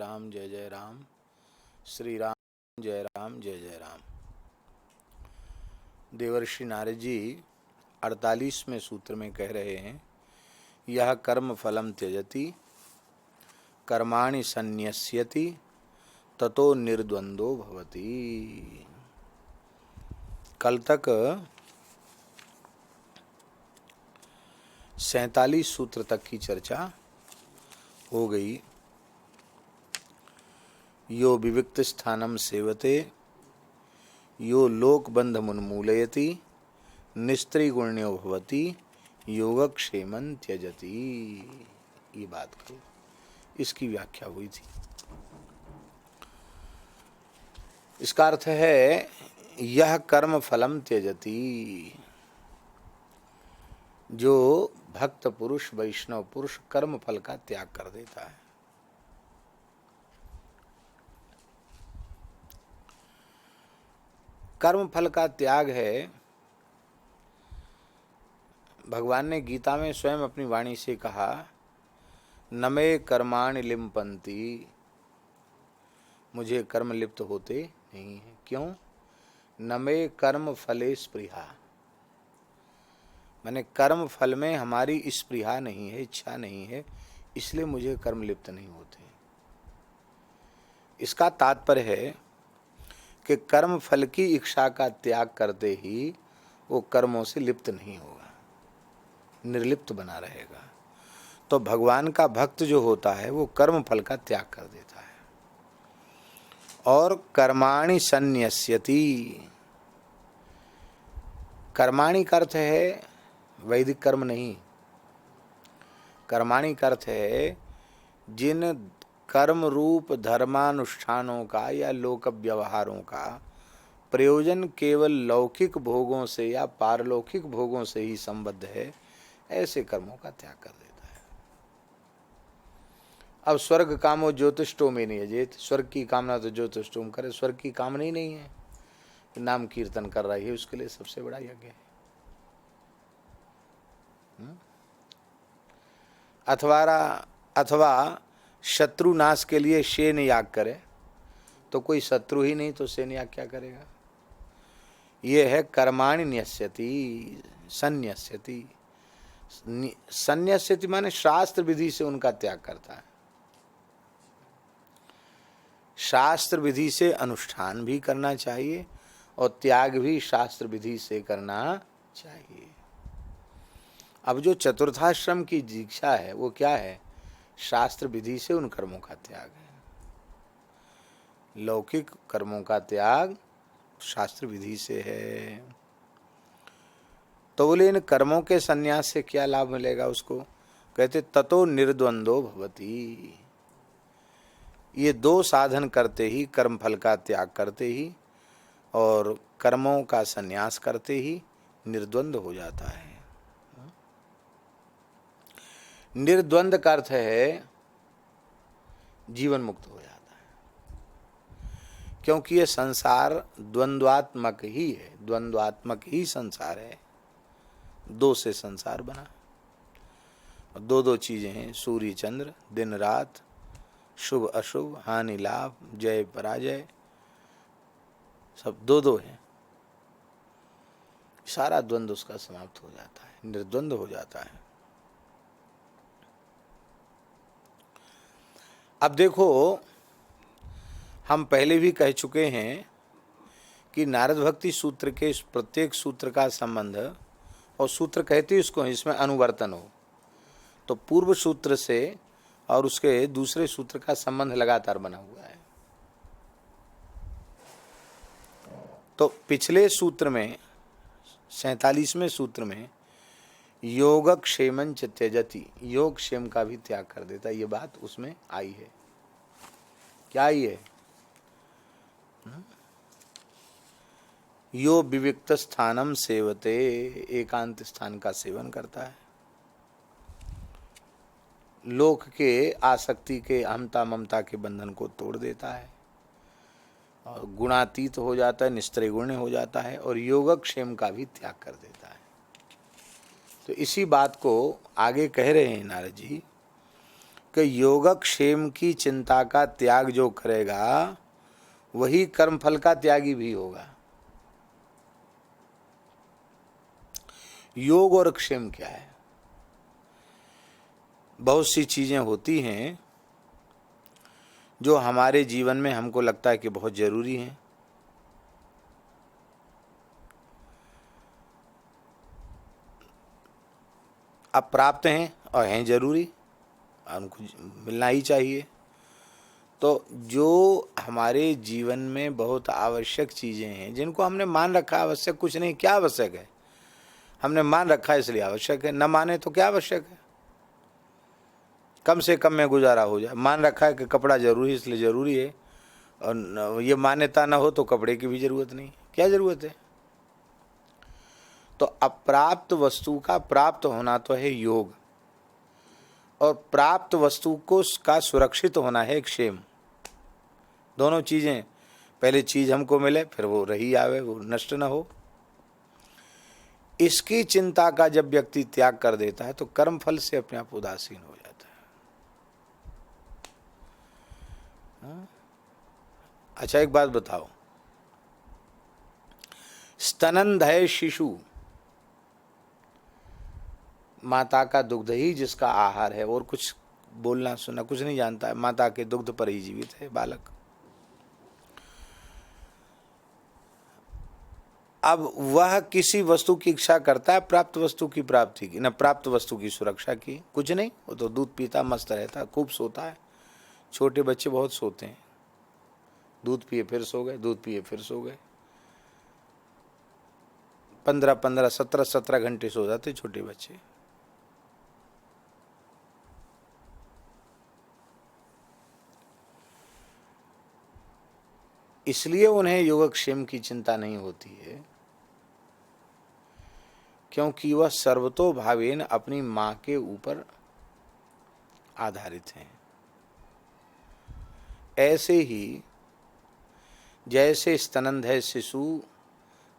राम जय जय राम, श्री राम जय राम जय जय राम। देवर्षि नारद जी 48वें सूत्र में कह रहे हैं, यह कर्म फलम त्यजति कर्माणि संन्यस्यति ततो निर्द्वंदो भवति। कल तक 47 सूत्र तक की चर्चा हो गई। यो विविक्त स्थानम सेवते यो लोकबंध मुन्मूलयति निस्त्रिगुण्यो भवति योगक्षेमं त्यजति। ये बात करो, इसकी व्याख्या हुई थी। इसका अर्थ है यह कर्म फलम त्यजति। जो भक्त पुरुष वैष्णव पुरुष कर्म फल का त्याग कर देता है। कर्म फल का त्याग है। भगवान ने गीता में स्वयं अपनी वाणी से कहा, न मे कर्माणि लिम्पन्ति, मुझे कर्म लिप्त होते नहीं है। क्यों? न मे कर्म फले स्पृहा, मैंने कर्म फल में हमारी स्पृहा नहीं है, इच्छा नहीं है, इसलिए मुझे कर्म लिप्त नहीं होते। इसका तात्पर्य है कि कर्म फल की इच्छा का त्याग करते ही वो कर्मों से लिप्त नहीं होगा, निर्लिप्त बना रहेगा। तो भगवान का भक्त जो होता है वो कर्म फल का त्याग कर देता है। और कर्माणि संन्यस्यति, कर्माणि का अर्थ है वैदिक कर्म नहीं। कर्माणि का अर्थ है जिन कर्म रूप धर्मानुष्ठानों का या लोक व्यवहारों का प्रयोजन केवल लौकिक भोगों से या पारलौकिक भोगों से ही संबद्ध है, ऐसे कर्मों का त्याग कर देता है। अब स्वर्ग कामो ज्योतिष्टोम में नहीं है, स्वर्ग की कामना तो ज्योतिष्टोम करे, स्वर्ग की कामना ही नहीं है, नाम कीर्तन कर रही है, उसके लिए सबसे बड़ा यज्ञ है। अथवा शत्रु नाश के लिए शेन याग करे, तो कोई शत्रु ही नहीं तो शेन याग क्या करेगा। ये है कर्माणि न्यस्यति संन्यस्यति। संन्यस्यति माने शास्त्र विधि से उनका त्याग करता है। शास्त्र विधि से अनुष्ठान भी करना चाहिए और त्याग भी शास्त्र विधि से करना चाहिए। अब जो चतुर्थाश्रम की दीक्षा है वो क्या है? शास्त्र विधि से उन कर्मों का त्याग है। लौकिक कर्मों का त्याग शास्त्र विधि से है। तो बोले इन कर्मों के संन्यास से क्या लाभ मिलेगा उसको? कहते ततो निर्द्वंदो भवति। ये दो साधन करते ही, कर्म फल का त्याग करते ही और कर्मों का संन्यास करते ही निर्द्वंद हो जाता है। निर्द्वंद का अर्थ है जीवन मुक्त हो जाता है, क्योंकि ये संसार द्वंद्वात्मक ही है, द्वंद्वात्मक ही संसार है। दो से संसार बना, दो दो चीजें हैं, सूर्य चंद्र, दिन रात, शुभ अशुभ, हानि लाभ, जय पराजय, सब दो दो है। सारा द्वंद्व उसका समाप्त हो जाता है, निर्द्वंद हो जाता है। अब देखो, हम पहले भी कह चुके हैं कि नारद भक्ति सूत्र के इस प्रत्येक सूत्र का संबंध, और सूत्र कहते इसको इसमें अनुवर्तन हो, तो पूर्व सूत्र से और उसके दूसरे सूत्र का संबंध लगातार बना हुआ है। तो पिछले सूत्र में 47वें सूत्र में योगक्षेमं च त्यजति, योग क्षेम का भी त्याग कर देता, ये बात उसमें आई है। क्या आई है? यो विविक्त स्थानम सेवते, एकांत स्थान का सेवन करता है, लोक के आसक्ति के अहमता ममता के बंधन को तोड़ देता है और गुणातीत हो जाता है, निस्त्रैगुण्य हो जाता है और योगक्षेम का भी त्याग कर देता है। तो इसी बात को आगे कह रहे हैं नारद जी, कि योगक्षेम की चिंता का त्याग जो करेगा वही कर्मफल का त्यागी भी होगा। योग और क्षेम क्या है? बहुत सी चीजें होती हैं जो हमारे जीवन में हमको लगता है कि बहुत जरूरी हैं, अब प्राप्त हैं और हैं जरूरी, उनको मिलना ही चाहिए। तो जो हमारे जीवन में बहुत आवश्यक चीज़ें हैं जिनको हमने मान रखा आवश्यक कुछ नहीं, क्या आवश्यक है? हमने मान रखा है इसलिए आवश्यक है, न माने तो क्या आवश्यक है? कम से कम में गुजारा हो जाए। मान रखा है कि कपड़ा जरूरी है इसलिए ज़रूरी है, और ये मान्यता ना हो तो कपड़े की भी ज़रूरत नहीं, क्या ज़रूरत है? तो अप्राप्त वस्तु का प्राप्त होना तो है योग, और प्राप्त वस्तु को का सुरक्षित होना है क्षेम। दोनों चीज़ें, पहले चीज़ हमको मिले फिर वो रही आवे, वो नष्ट ना हो। इसकी चिंता का जब व्यक्ति त्याग कर देता है तो कर्म फल से अपने आप उदासीन हो जाता है। अच्छा एक बात बताओ, स्तनंदय शिशु माता का दुग्ध ही जिसका आहार है, और कुछ बोलना सुनना कुछ नहीं जानता है, माता के दुग्ध पर ही जीवित है बालक। अब वह किसी वस्तु की इच्छा करता है प्राप्त वस्तु की प्राप्ति की, न प्राप्त वस्तु की सुरक्षा की, कुछ नहीं। वो तो दूध पीता मस्त रहता, खूब सोता है। छोटे बच्चे बहुत सोते हैं, दूध पिए फिर सो गए, दूध पिए फिर सो गए, 15-15, 17-17 घंटे सो जाते छोटे बच्चे। इसलिए उन्हें योगक्षेम की चिंता नहीं होती है, क्योंकि वह सर्वतोभावेन अपनी मां के ऊपर आधारित हैं। ऐसे ही जैसे स्तनंदय शिशु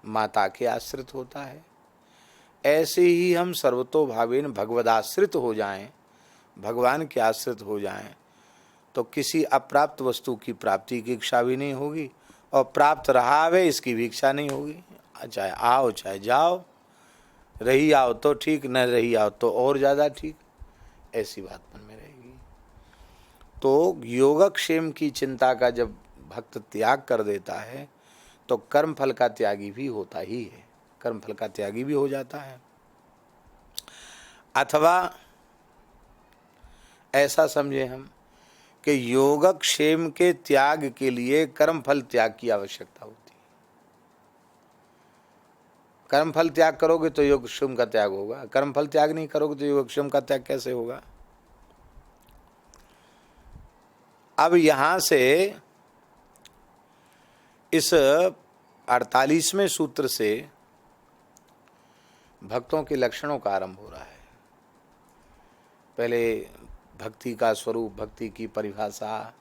माता के आश्रित होता है, ऐसे ही हम सर्वतोभावेन भगवदाश्रित हो जाएं, भगवान के आश्रित हो जाएं, तो किसी अप्राप्त वस्तु की प्राप्ति की इच्छा भी नहीं होगी, और प्राप्त रहा है इसकी भी इच्छा नहीं होगी। चाहे आओ चाहे जाओ, रही आओ तो ठीक, न रही आओ तो और ज़्यादा ठीक, ऐसी बात मन में रहेगी। तो योगक्षेम की चिंता का जब भक्त त्याग कर देता है तो कर्मफल का त्यागी भी होता ही है, कर्मफल का त्यागी भी हो जाता है। अथवा ऐसा समझे हम कि योगक्षेम के त्याग के लिए कर्मफल त्याग की आवश्यकता होती है। कर्मफल त्याग करोगे तो योगक्षेम का त्याग होगा, कर्मफल त्याग नहीं करोगे तो योगक्षेम का त्याग कैसे होगा? अब यहां से इस 48वें सूत्र से भक्तों के लक्षणों का आरंभ हो रहा है। पहले भक्ति का स्वरूप, भक्ति की परिभाषा,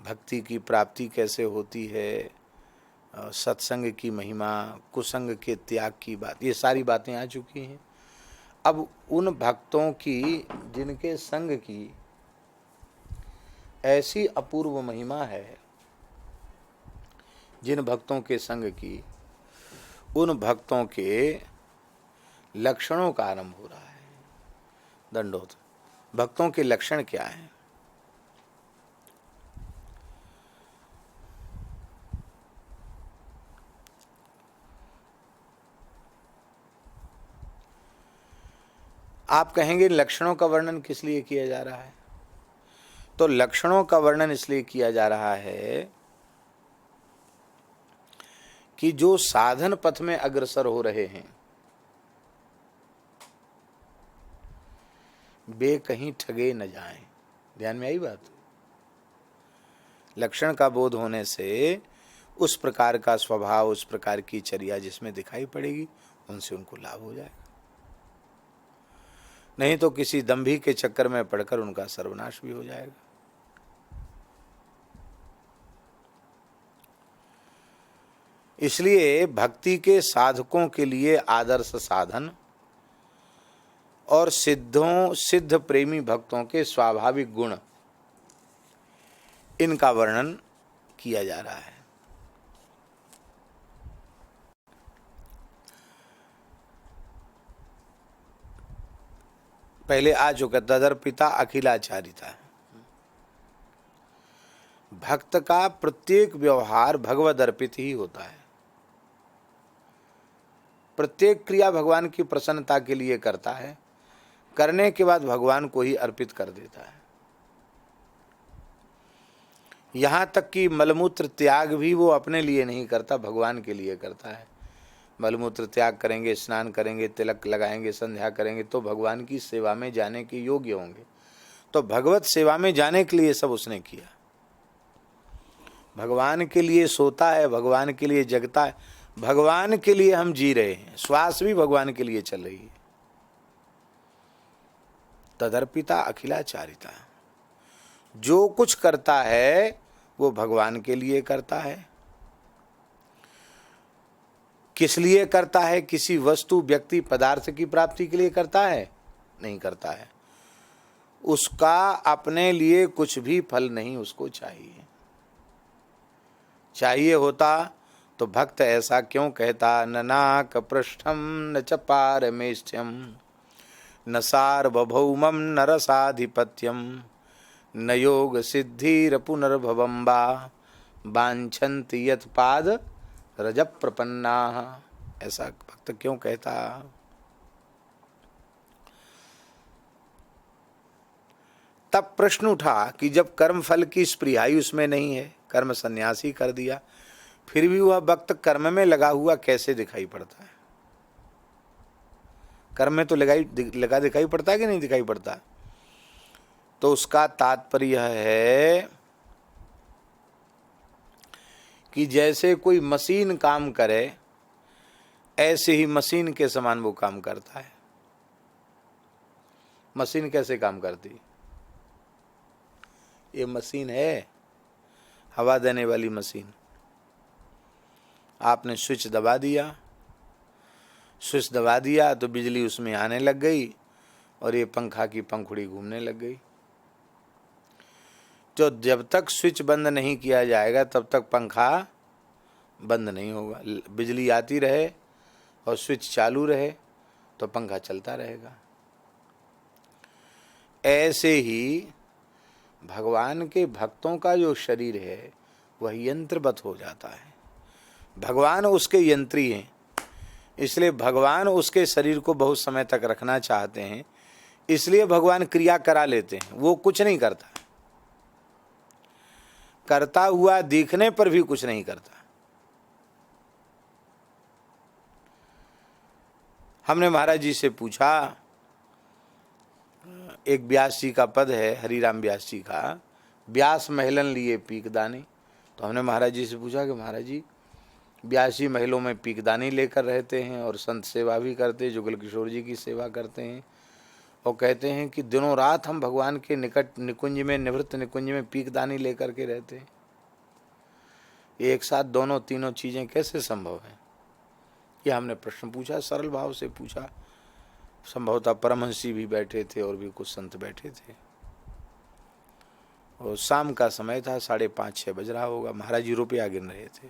भक्ति की प्राप्ति कैसे होती है, सत्संग की महिमा, कुसंग के त्याग की बात, ये सारी बातें आ चुकी हैं। अब उन भक्तों की जिनके संग की ऐसी अपूर्व महिमा है, जिन भक्तों के संग की, उन भक्तों के लक्षणों का आरंभ हो रहा है। दंडोत, भक्तों के लक्षण क्या हैं? आप कहेंगे लक्षणों का वर्णन किस लिए किया जा रहा है? तो लक्षणों का वर्णन इसलिए किया जा रहा है कि जो साधन पथ में अग्रसर हो रहे हैं वे कहीं ठगे न जाएं। ध्यान में आई बात? लक्षण का बोध होने से उस प्रकार का स्वभाव, उस प्रकार की चर्या जिसमें दिखाई पड़ेगी, उनसे उनको लाभ हो जाएगा। नहीं तो किसी दंभी के चक्कर में पड़कर उनका सर्वनाश भी हो जाएगा। इसलिए भक्ति के साधकों के लिए आदर्श साधन और सिद्ध प्रेमी भक्तों के स्वाभाविक गुण, इनका वर्णन किया जा रहा है। पहले आ चुका तदर्पिता अखिलाचारिता। भक्त का प्रत्येक व्यवहार भगवद अर्पित ही होता है। प्रत्येक क्रिया भगवान की प्रसन्नता के लिए करता है, करने के बाद भगवान को ही अर्पित कर देता है। यहाँ तक कि मलमूत्र त्याग भी वो अपने लिए नहीं करता, भगवान के लिए करता है। मलमूत्र त्याग करेंगे, स्नान करेंगे, तिलक लगाएंगे, संध्या करेंगे तो भगवान की सेवा में जाने के योग्य होंगे। तो भगवत सेवा में जाने के लिए सब उसने किया। भगवान के लिए सोता है, भगवान के लिए जगता है, भगवान के लिए हम जी रहे हैं। श्वास भी भगवान के लिए चल रही है। तदर्पिता अखिलाचारिता। जो कुछ करता है वो भगवान के लिए करता है। किस लिए करता है? किसी वस्तु, व्यक्ति, पदार्थ की प्राप्ति के लिए करता है? नहीं करता है। उसका अपने लिए कुछ भी फल नहीं उसको चाहिए। चाहिए होता तो भक्त ऐसा क्यों कहता? न नाक पृष्ठम न च पारमेष्ठ्यम न सार्वभौमम न रसाधिपत्यम न योग सिद्धिर पुनर्भवम्बा वांछन्ति यत् पाद रज प्रपन्ना। ऐसा भक्त क्यों कहता? तब प्रश्न उठा कि जब कर्म फल की स्पृहाई उसमें नहीं है, कर्म सन्यासी कर दिया, फिर भी वह भक्त कर्म में लगा हुआ कैसे दिखाई पड़ता है? कर्म में तो लगा दिखाई पड़ता है कि नहीं दिखाई पड़ता? तो उसका तात्पर्य यह है कि जैसे कोई मशीन काम करे ऐसे ही मशीन के समान वो काम करता है। मशीन कैसे काम करती? ये मशीन है, हवा देने वाली मशीन। आपने स्विच दबा दिया, स्विच दबा दिया तो बिजली उसमें आने लग गई और ये पंखा की पंखुड़ी घूमने लग गई। तो जब तक स्विच बंद नहीं किया जाएगा तब तक पंखा बंद नहीं होगा। बिजली आती रहे और स्विच चालू रहे तो पंखा चलता रहेगा। ऐसे ही भगवान के भक्तों का जो शरीर है वह यंत्रवत हो जाता है। भगवान उसके यंत्री हैं, इसलिए भगवान उसके शरीर को बहुत समय तक रखना चाहते हैं, इसलिए भगवान क्रिया करा लेते हैं। वो कुछ नहीं करता, करता हुआ दिखने पर भी कुछ नहीं करता। हमने महाराज जी से पूछा, एक व्यास जी का पद है, हरिराम व्यास जी का, व्यास महलन लिए पीकदानी। तो हमने महाराज जी से पूछा कि महाराज जी व्यास जी महलों में पीकदानी लेकर रहते हैं और संत सेवा भी करते हैं, जुगल किशोर जी की सेवा करते हैं और कहते हैं कि दिनों रात हम भगवान के निकट निकुंज में, निवृत्त निकुंज में पीकदानी लेकर के रहते हैं। एक साथ दोनों तीनों चीज़ें कैसे संभव हैं? ये हमने प्रश्न पूछा, सरल भाव से पूछा। संभवतः परमहंसी भी बैठे थे और भी कुछ संत बैठे थे और शाम का समय था, 5:30-6 बज रहा होगा। महाराज जी रुपया गिन रहे थे,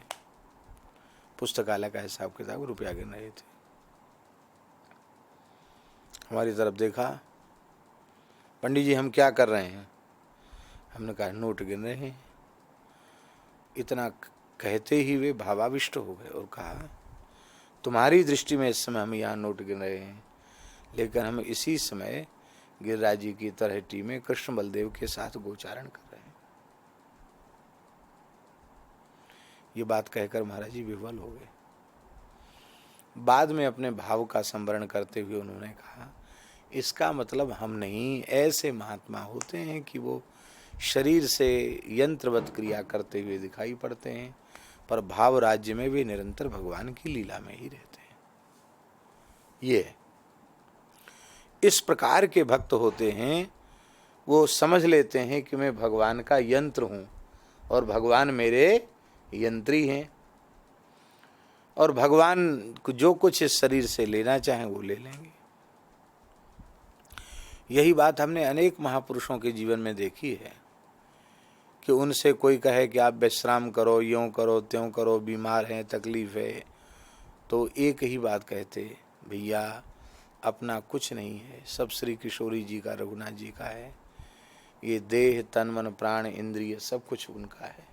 पुस्तकालय का हिसाब किताब, रुपया गिन रहे थे। हमारी तरफ देखा, पंडित जी हम क्या कर रहे हैं? हमने कहा नोट गिन रहे हैं। इतना कहते ही वे भावाविष्ट हो गए और कहा तुम्हारी दृष्टि में इस समय हम यहाँ नोट गिन रहे हैं, लेकिन हम इसी समय गिरिराज जी की तलहटी में कृष्ण बलदेव के साथ गोचारण कर रहे हैं। ये बात कहकर महाराज जी विह्वल हो गए। बाद में अपने भाव का संवरण करते हुए उन्होंने कहा इसका मतलब हम नहीं, ऐसे महात्मा होते हैं कि वो शरीर से यंत्रवत क्रिया करते हुए दिखाई पड़ते हैं, पर भाव राज्य में वे निरंतर भगवान की लीला में ही रहते हैं। ये इस प्रकार के भक्त होते हैं, वो समझ लेते हैं कि मैं भगवान का यंत्र हूँ और भगवान मेरे यंत्री हैं और भगवान जो कुछ इस शरीर से लेना चाहें वो ले लेंगे। यही बात हमने अनेक महापुरुषों के जीवन में देखी है कि उनसे कोई कहे कि आप विश्राम करो, यूँ करो, त्यों करो, बीमार हैं, तकलीफ है, तो एक ही बात कहते, भैया अपना कुछ नहीं है, सब श्री किशोरी जी का, रघुनाथ जी का है। ये देह, तन, मन, प्राण, इंद्रिय सब कुछ उनका है।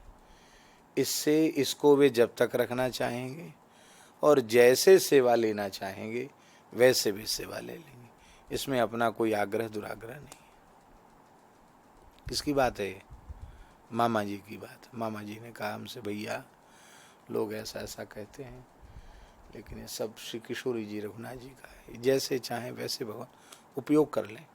इससे इसको वे जब तक रखना चाहेंगे और जैसे सेवा लेना चाहेंगे वैसे भी सेवा ले लेंगे। इसमें अपना कोई आग्रह दुराग्रह नहीं। किसकी बात है? मामा जी की बात। मामा जी ने कहा हमसे, भैया लोग ऐसा ऐसा कहते हैं, लेकिन ये सब श्री किशोरी जी, रघुनाथ जी का है, जैसे चाहें वैसे भगवान उपयोग कर लें।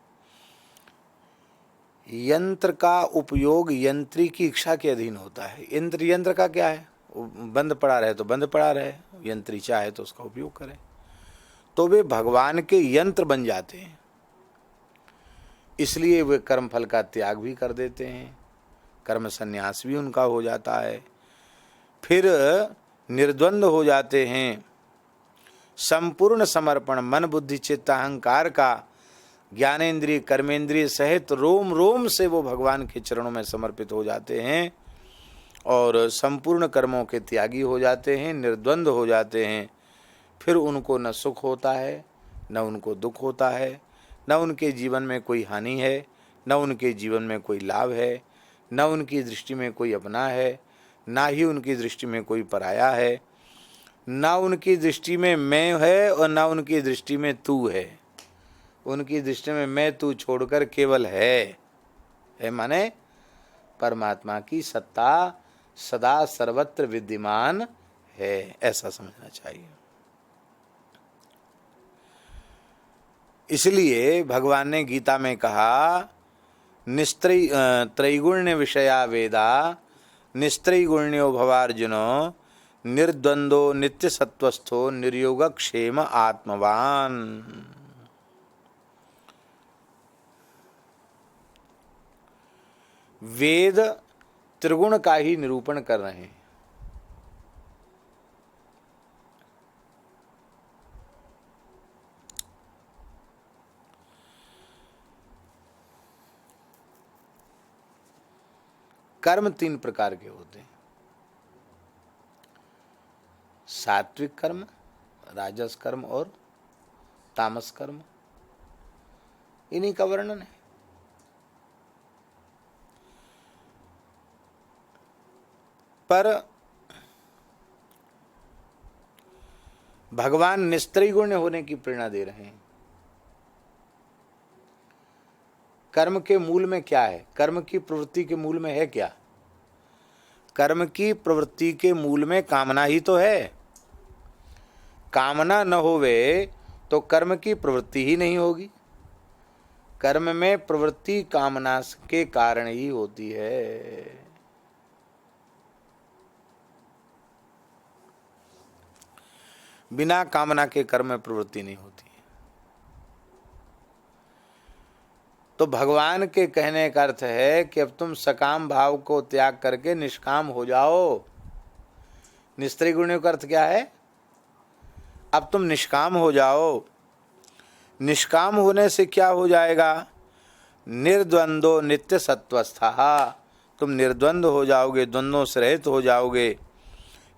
यंत्र का उपयोग यंत्री की इच्छा के अधीन होता है। यंत्र का क्या है? बंद पड़ा रहे तो बंद पड़ा रहे, यंत्री चाहे तो उसका उपयोग करे, तो वे भगवान के यंत्र बन जाते हैं। इसलिए वे कर्मफल का त्याग भी कर देते हैं, कर्म संन्यास भी उनका हो जाता है, फिर निर्द्वंद हो जाते हैं। संपूर्ण समर्पण मन बुद्धि चित्त अहंकार का ज्ञानेन्द्रिय कर्मेंद्रिय सहित रोम रोम से वो भगवान के चरणों में समर्पित हो जाते हैं और संपूर्ण कर्मों के त्यागी हो जाते हैं, निर्द्वंद हो जाते हैं। फिर उनको न सुख होता है, न उनको दुख होता है, न उनके जीवन में कोई हानि है, न उनके जीवन में कोई लाभ है, न उनकी दृष्टि में कोई अपना है, ना ही उनकी दृष्टि में कोई पराया है, ना उनकी दृष्टि में मैं है और ना उनकी दृष्टि में तू है। उनकी दृष्टि में मैं तू छोड़कर केवल है माने परमात्मा की सत्ता सदा सर्वत्र विद्यमान है, ऐसा समझना चाहिए। इसलिए भगवान ने गीता में कहा, त्रैगुण्य विषया वेदा निस्त्रैगुण्यो भवार्जुनो निर्द्वंदो नित्य सत्वस्थो निर्योगक्षेम आत्मवान। वेद त्रिगुण का ही निरूपण कर रहे हैं। कर्म 3 प्रकार के होते हैं, सात्विक कर्म, राजस कर्म और तामस कर्म। इन्हीं का वर्णन है। पर भगवान निस्त्रैगुण्य होने की प्रेरणा दे रहे हैं। कर्म के मूल में क्या है? कर्म की प्रवृत्ति के मूल में है क्या? कर्म की प्रवृत्ति के मूल में कामना ही तो है। कामना न होवे तो कर्म की प्रवृत्ति ही नहीं होगी। कर्म में प्रवृत्ति कामना के कारण ही होती है। बिना कामना के कर्म में प्रवृत्ति नहीं होती। तो भगवान के कहने का अर्थ है कि अब तुम सकाम भाव को त्याग करके निष्काम हो जाओ। निस्त्रैगुण्य का अर्थ क्या है? अब तुम निष्काम हो जाओ। निष्काम होने से क्या हो जाएगा? निर्द्वंदो नित्य सत्वस्था। तुम निर्द्वंद हो जाओगे, द्वंद्वों से रहित हो जाओगे,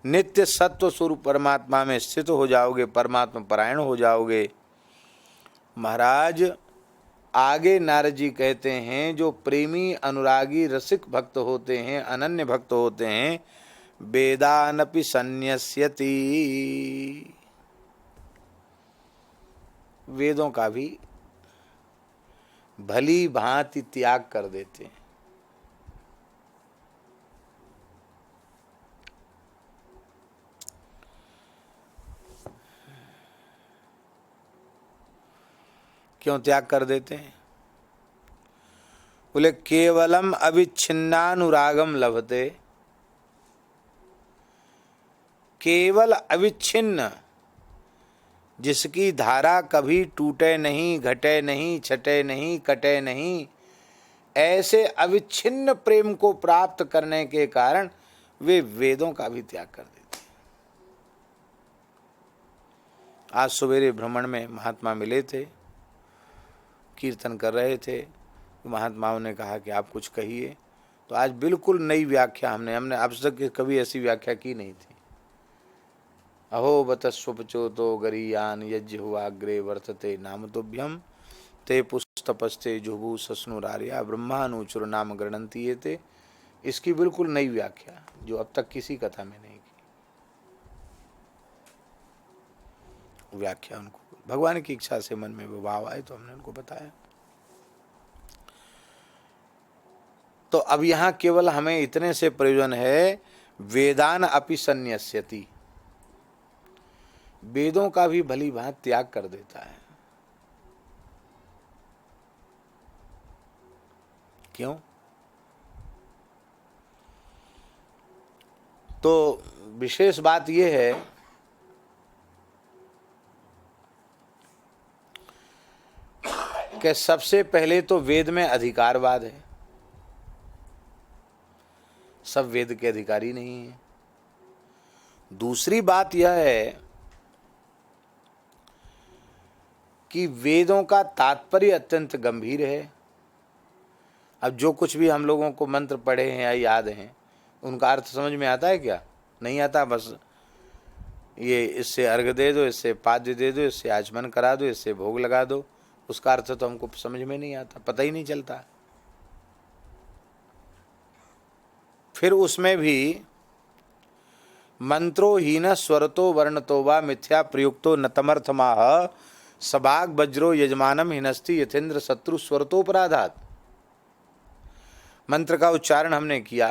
नित्य सत्व स्वरूप परमात्मा में स्थित हो जाओगे, परमात्मा परायण हो जाओगे। महाराज आगे नारद जी कहते हैं, जो प्रेमी अनुरागी रसिक भक्त होते हैं, अनन्य भक्त होते हैं, वेदानपि संन्यस्यति, वेदों का भी भली भांति त्याग कर देते हैं। क्यों त्याग कर देते हैं? बोले केवलम अविच्छिन्नानुरागम लभते। केवल अविच्छिन्न, जिसकी धारा कभी टूटे नहीं, घटे नहीं, छटे नहीं, कटे नहीं, ऐसे अविच्छिन्न प्रेम को प्राप्त करने के कारण वे वेदों का भी त्याग कर देते हैं। आज सवेरे भ्रमण में महात्मा मिले थे, कीर्तन कर रहे थे, महात्माओं ने कहा कि आप कुछ कहिए। तो आज बिल्कुल नई व्याख्या हमने अब तक कभी ऐसी व्याख्या की नहीं थी। अहो बतस्वपचो तो गरीयान यज्ञ हुआ अग्रे वर्तते नाम तोभ्यम ते पुस्तपस्ते जुहू सस्नुरार्या ब्रह्मानुचुर नाम गणंती ये थे। इसकी बिल्कुल नई व्याख्या जो अब तक किसी कथा में नहीं की। व्याख्या उनको भगवान की इच्छा से मन में वो भाव आए तो हमने उनको बताया। तो अब यहाँ केवल हमें इतने से प्रयोजन है, वेदान अपि संन्यस्यति, वेदों का भी भली भांति त्याग कर देता है। क्यों? तो विशेष बात यह है कि सबसे पहले तो वेद में अधिकारवाद है, सब वेद के अधिकारी नहीं है। दूसरी बात यह है कि वेदों का तात्पर्य अत्यंत गंभीर है। अब जो कुछ भी हम लोगों को मंत्र पढ़े हैं या याद हैं, उनका अर्थ समझ में आता है क्या? नहीं आता। बस ये इससे अर्घ दे दो, इससे पाद्य दे दो, इससे आचमन करा दो, इससे भोग लगा दो, उसका अर्थ तो हमको समझ में नहीं आता, पता ही नहीं चलता। फिर उसमें भी मंत्रो हीन स्वरतो वर्णतो वा मिथ्या प्रयुक्तो नतमर्थमाह सबाग वज्रो यजमानम हिनस्ति यथेंद्र शत्रु स्वरतोपराधात। मंत्र का उच्चारण हमने किया,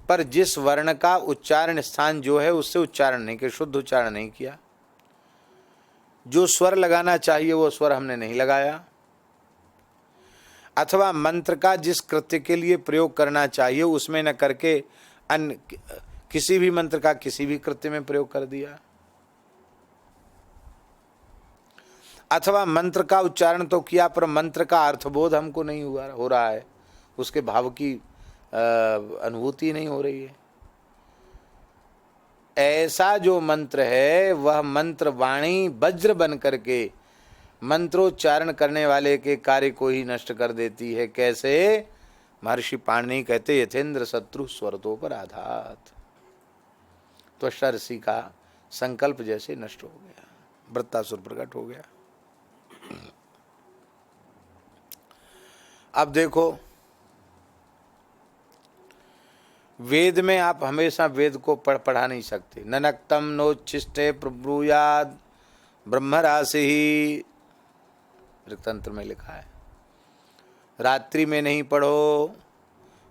पर जिस वर्ण का उच्चारण स्थान जो है उससे उच्चारण नहीं किया, शुद्ध उच्चारण नहीं किया। जो स्वर लगाना चाहिए वो स्वर हमने नहीं लगाया, अथवा मंत्र का जिस कृत्य के लिए प्रयोग करना चाहिए उसमें न करके अन्य किसी भी मंत्र का किसी भी कृत्य में प्रयोग कर दिया, अथवा मंत्र का उच्चारण तो किया पर मंत्र का अर्थबोध हमको नहीं हो रहा है, उसके भाव की अनुभूति नहीं हो रही है। ऐसा जो मंत्र है वह मंत्र वाणी वज्र बन करके मंत्रोच्चारण करने वाले के कार्य को ही नष्ट कर देती है। कैसे? महर्षि पाणिनि कहते यथेंद्र शत्रु स्वरतोपराधात। त्वष्टा ऋषि का संकल्प जैसे नष्ट हो गया, वृत्तासुर प्रकट हो गया। अब देखो, वेद में आप हमेशा वेद को पढ़ा नहीं सकते। ननक्तम नोच्छिष्टे प्रब्रूयाद ब्रह्मराशि ही तंत्र में लिखा है। रात्रि में नहीं पढ़ो,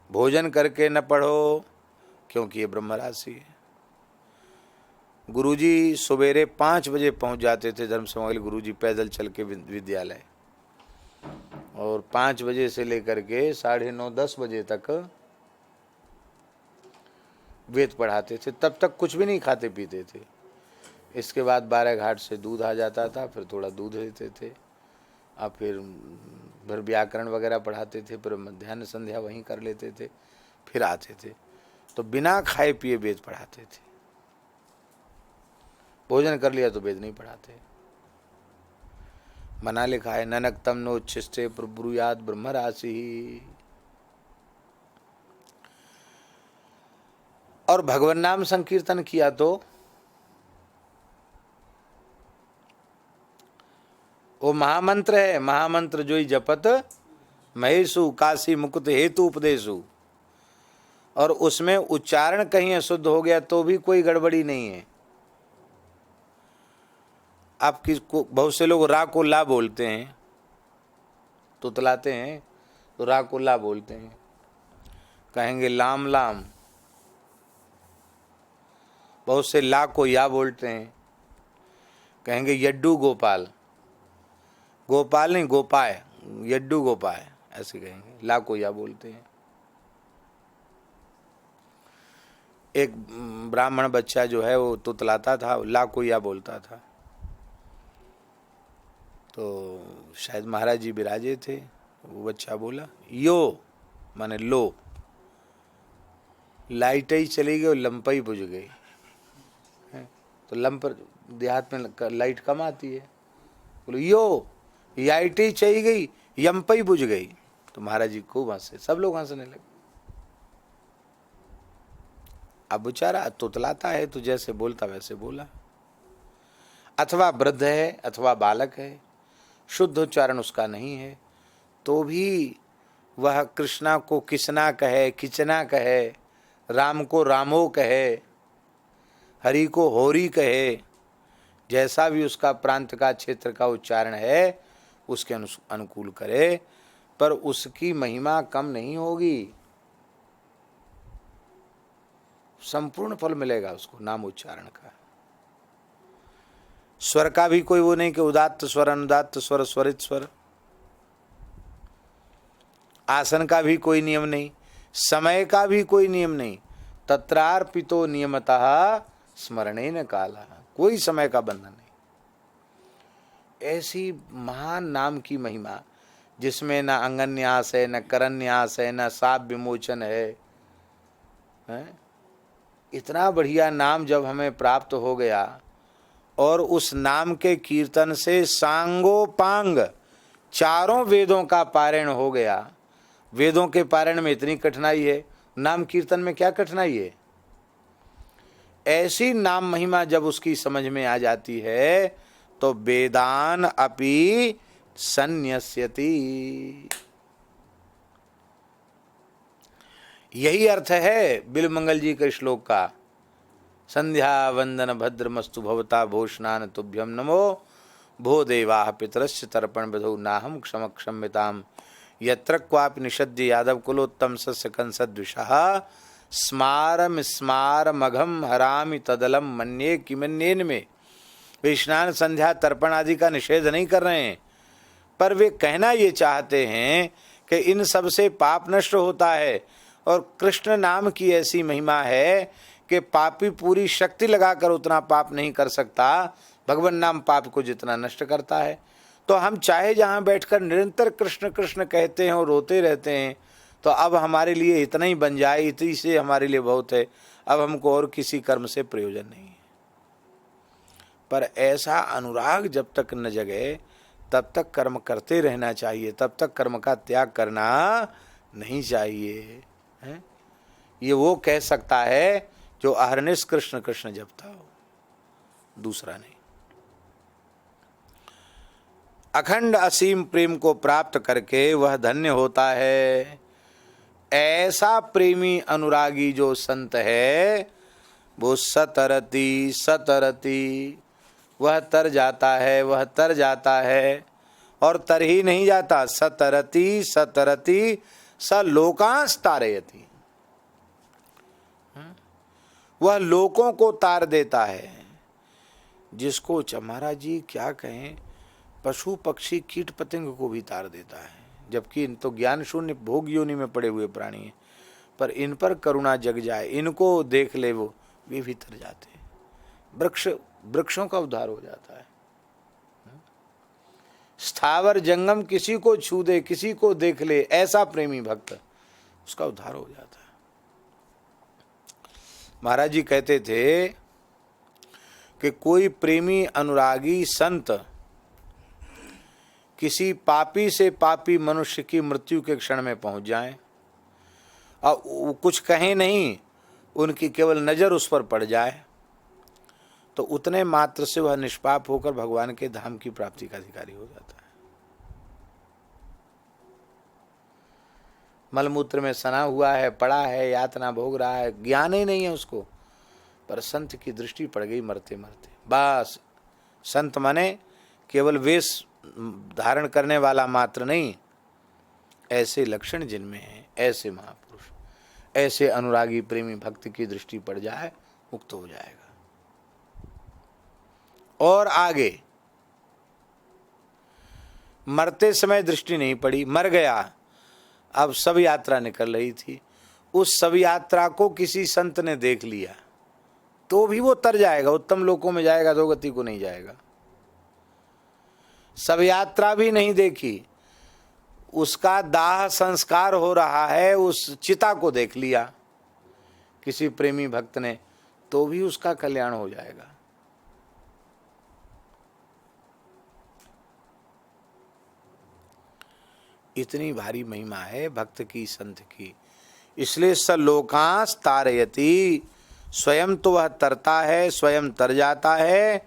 भोजन करके न पढ़ो, क्योंकि ये ब्रह्म राशि है। गुरुजी सवेरे 5 बजे पहुंच जाते थे, धर्म समागल गुरुजी पैदल चल के विद्यालय, और 5 बजे से लेकर के 9:30-10 बजे तक वेद पढ़ाते थे। तब तक कुछ भी नहीं खाते पीते थे। इसके बाद 12 घाट से दूध आ जाता था, फिर थोड़ा दूध लेते थे, अब फिर व्याकरण वगैरह पढ़ाते थे, फिर मध्याह्न संध्या वहीं कर लेते थे, फिर आते थे। तो बिना खाए पिए वेद पढ़ाते थे। भोजन कर लिया तो वेद नहीं पढ़ाते। मना लिखा है ननक्तम नोच्छिष्टे प्रब्रूयाद ब्रह्म राशि। और भगवान नाम संकीर्तन किया तो वो महामंत्र है। महामंत्र जो ही जपत महेशु काशी मुकुट हेतु उपदेशु। और उसमें उच्चारण कहीं अशुद्ध हो गया तो भी कोई गड़बड़ी नहीं है। आप किसको, बहुत से लोग रा को ला बोलते हैं, तुतलाते हैं तो रा को ला बोलते हैं, कहेंगे लाम लाम। बहुत से ला को या बोलते हैं, कहेंगे यड्डू गोपाल। गोपाल नहीं, गोपाय, यड्डू गोपाय ऐसे कहेंगे, ला को या बोलते हैं। एक ब्राह्मण बच्चा जो है वो तुतलाता था, ला को या बोलता था। तो शायद महाराज जी विराजे थे, वो बच्चा बोला यो माने लो। लाइट ही चली गई और लंपा ही बुझ गई। तो लंप देहात में लाइट कम आती है, बोलो यो लाइट ही चली गई, यमपई बुझ गई तो महाराज जी खूब हंसे, सब लोग हंसने लगे। अब बेचारा तुतलाता है तो जैसे बोलता वैसे बोला। अथवा वृद्ध है अथवा बालक है, शुद्ध उच्चारण उसका नहीं है, तो भी वह कृष्णा को किसना कहे, किचना कहे, राम को रामो कहे, हरि को होरी कहे, जैसा भी उसका प्रांत का क्षेत्र का उच्चारण है उसके अनुकूल करे, पर उसकी महिमा कम नहीं होगी, संपूर्ण फल मिलेगा उसको नाम उच्चारण का। स्वर का भी कोई वो नहीं कि उदात्त स्वर, अनुदात्त स्वर, स्वरित स्वर। आसन का भी कोई नियम नहीं, समय का भी कोई नियम नहीं। तत्रार्पितो नियमतः स्मरणेन कालः, कोई समय का बंधन नहीं। ऐसी महान नाम की महिमा जिसमें न अंगन्यास है, न करन्यास है, न साप विमोचन है, इतना बढ़िया नाम जब हमें प्राप्त हो गया और उस नाम के कीर्तन से सांगोपांग चारों वेदों का पारायण हो गया। वेदों के पारायण में इतनी कठिनाई है, नाम कीर्तन में क्या कठिनाई है? ऐसी नाम महिमा जब उसकी समझ में आ जाती है तो वेदान अपि संन्यस्यति। यही अर्थ है बिलमंगल जी के श्लोक का। संध्या वंदन भद्रमस्तु भवता भूषणान तुभ्यम नमो भो देवा पितरस्य तर्पण विधौ नाहम क्षम क्षम्यताम यत्र क्वापि निषद्य यादव कुलोत्तम सस्य कंसद्विषः स्मारम स्मारमघम हरामि तदलम मन्ये किमन्येन में। वे स्नान संध्या तर्पण आदि का निषेध नहीं कर रहे हैं, पर वे कहना ये चाहते हैं कि इन सब से पाप नष्ट होता है और कृष्ण नाम की ऐसी महिमा है कि पापी पूरी शक्ति लगाकर उतना पाप नहीं कर सकता, भगवान नाम पाप को जितना नष्ट करता है। तो हम चाहे जहाँ बैठकर निरंतर कृष्ण कृष्ण कहते हैं और रोते रहते हैं, तो अब हमारे लिए इतना ही बन जाए, इतनी से हमारे लिए बहुत है, अब हमको और किसी कर्म से प्रयोजन नहीं है। पर ऐसा अनुराग जब तक न जगे तब तक कर्म करते रहना चाहिए, तब तक कर्म का त्याग करना नहीं चाहिए है? ये वो कह सकता है जो अहरनिश कृष्ण कृष्ण जपता हो, दूसरा नहीं। अखंड असीम प्रेम को प्राप्त करके वह धन्य होता है। ऐसा प्रेमी अनुरागी जो संत है वो सतरती सतरती, वह तर जाता है, वह तर जाता है, और तर ही नहीं जाता, सतरती सतरती स लोकांश तारयति, वह लोकों को तार देता है। जिसको महाराज जी क्या कहें, पशु पक्षी कीट पतंग को भी तार देता है, जबकि इन तो ज्ञान शून्य भोग योनि में पड़े हुए प्राणी हैं, पर इन पर करुणा जग जाए, इनको देख ले वो, वे भी तर जाते हैं। वृक्षों का उद्धार हो जाता है। स्थावर जंगम किसी को छू दे, किसी को देख ले, ऐसा प्रेमी भक्त, उसका उद्धार हो जाता है। महाराज जी कहते थे कि कोई प्रेमी अनुरागी संत किसी पापी से पापी मनुष्य की मृत्यु के क्षण में पहुंच जाए और कुछ कहें नहीं, उनकी केवल नजर उस पर पड़ जाए, तो उतने मात्र से वह निष्पाप होकर भगवान के धाम की प्राप्ति का अधिकारी हो जाता है। मलमूत्र में सना हुआ है, पड़ा है, यातना भोग रहा है, ज्ञान ही नहीं है उसको, पर संत की दृष्टि पड़ गई मरते मरते, बस। संत माने केवल वेश धारण करने वाला मात्र नहीं, ऐसे लक्षण जिनमें हैं, ऐसे महापुरुष, ऐसे अनुरागी प्रेमी भक्त की दृष्टि पड़ जाए, मुक्त हो जाएगा। और आगे मरते समय दृष्टि नहीं पड़ी, मर गया, अब सब यात्रा निकल रही थी, उस सब यात्रा को किसी संत ने देख लिया तो भी वो तर जाएगा, उत्तम लोकों में जाएगा, दो गति को नहीं जाएगा। सब यात्रा भी नहीं देखी, उसका दाह संस्कार हो रहा है, उस चिता को देख लिया किसी प्रेमी भक्त ने, तो भी उसका कल्याण हो जाएगा। इतनी भारी महिमा है भक्त की, संत की। इसलिए स लोकांस तारयति, स्वयं तो वह तरता है, स्वयं तर जाता है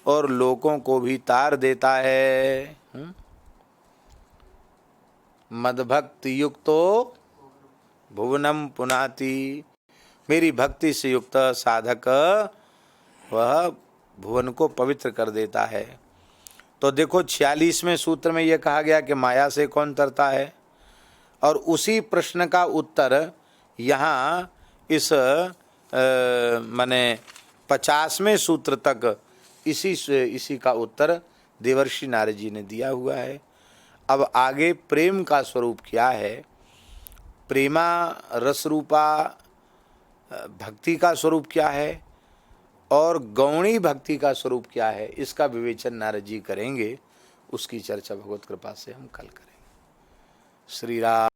और लोगों को भी तार देता है। मदभक्ति युक्तो भुवनम पुनाति, मेरी भक्ति से युक्त साधक वह भुवन को पवित्र कर देता है। तो देखो 46वें सूत्र में यह कहा गया कि माया से कौन तरता है, और उसी प्रश्न का उत्तर यहाँ इस माने 50वें सूत्र तक इसी का उत्तर देवर्षि नारद जी ने दिया हुआ है। अब आगे प्रेम का स्वरूप क्या है, प्रेमा रस रूपा भक्ति का स्वरूप क्या है और गौणी भक्ति का स्वरूप क्या है, इसका विवेचन नारद जी करेंगे। उसकी चर्चा भगवत कृपा से हम कल करेंगे। श्री राम।